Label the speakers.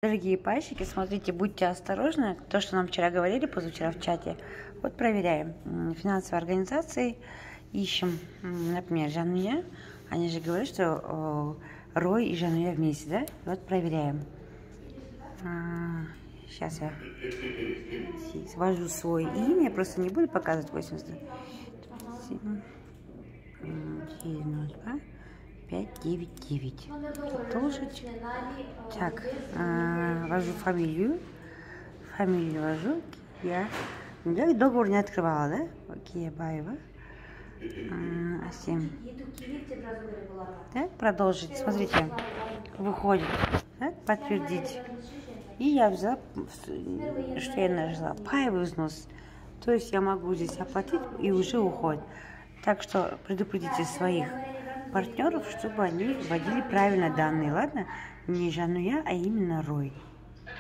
Speaker 1: Дорогие пайщики, смотрите, будьте осторожны. То, что нам вчера говорили, позавчера в чате. Вот проверяем. Финансовые организации ищем, например, Жануя. Они же говорят, что Рой и Жануя вместе, да? Вот проверяем. Сейчас я ввожу свое имя, просто не буду показывать 80. 599. Продолжить. Так, ввожу фамилию. Фамилию ввожу. Я договор не открывала, да? Кия Баева. Асим. Так, продолжить. Смотрите, выходит. Так, подтвердить. И я взяла, что я нажала? Паевый взнос. То есть я могу здесь оплатить и уже уходит. Так что предупредите своих партнеров, чтобы они вводили правильно данные, ладно? Не Жануя, а именно Рой.